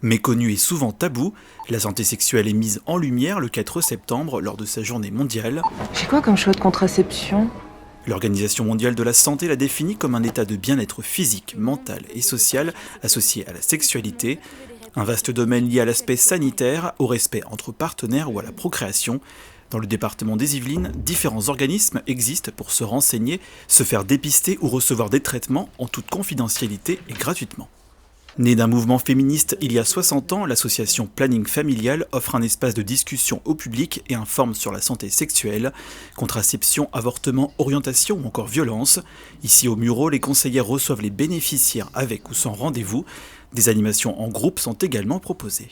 Méconnue et souvent taboue, la santé sexuelle est mise en lumière le 4 septembre lors de sa journée mondiale. J'ai quoi comme choix de contraception? L'Organisation mondiale de la santé la définit comme un état de bien-être physique, mental et social associé à la sexualité, un vaste domaine lié à l'aspect sanitaire, au respect entre partenaires ou à la procréation. Dans le département des Yvelines, différents organismes existent pour se renseigner, se faire dépister ou recevoir des traitements en toute confidentialité et gratuitement. Née d'un mouvement féministe il y a 60 ans, l'association Planning Familial offre un espace de discussion au public et informe sur la santé sexuelle, contraception, avortement, orientation ou encore violence. Ici au Muro, les conseillères reçoivent les bénéficiaires avec ou sans rendez-vous. Des animations en groupe sont également proposées.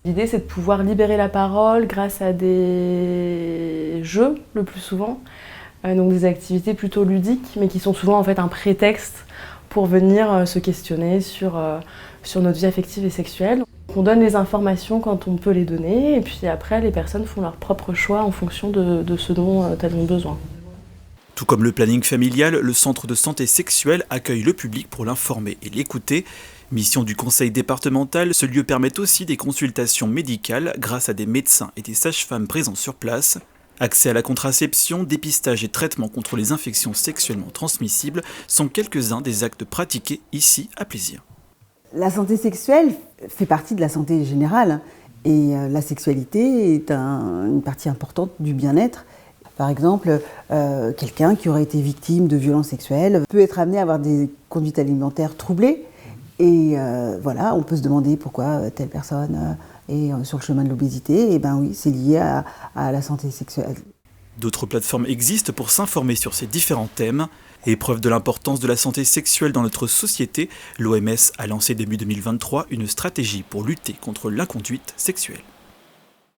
L'idée, c'est de pouvoir libérer la parole grâce à des jeux, le plus souvent, donc des activités plutôt ludiques, mais qui sont souvent en fait un prétexte pour venir se questionner sur notre vie affective et sexuelle. On donne les informations quand on peut les donner, et puis après, les personnes font leur propre choix en fonction de ce dont elles ont besoin. Tout comme le planning familial, le centre de santé sexuelle accueille le public pour l'informer et l'écouter. Mission du conseil départemental, ce lieu permet aussi des consultations médicales grâce à des médecins et des sages-femmes présents sur place. Accès à la contraception, dépistage et traitement contre les infections sexuellement transmissibles sont quelques-uns des actes pratiqués ici à Plaisir. La santé sexuelle fait partie de la santé générale et la sexualité est une partie importante du bien-être. Par exemple, quelqu'un qui aurait été victime de violences sexuelles peut être amené à avoir des conduites alimentaires troublées et voilà, on peut se demander pourquoi telle personne est sur le chemin de l'obésité. Et ben oui, c'est lié à la santé sexuelle. D'autres plateformes existent pour s'informer sur ces différents thèmes. Et preuve de l'importance de la santé sexuelle dans notre société, l'OMS a lancé début 2023 une stratégie pour lutter contre l'inconduite sexuelle.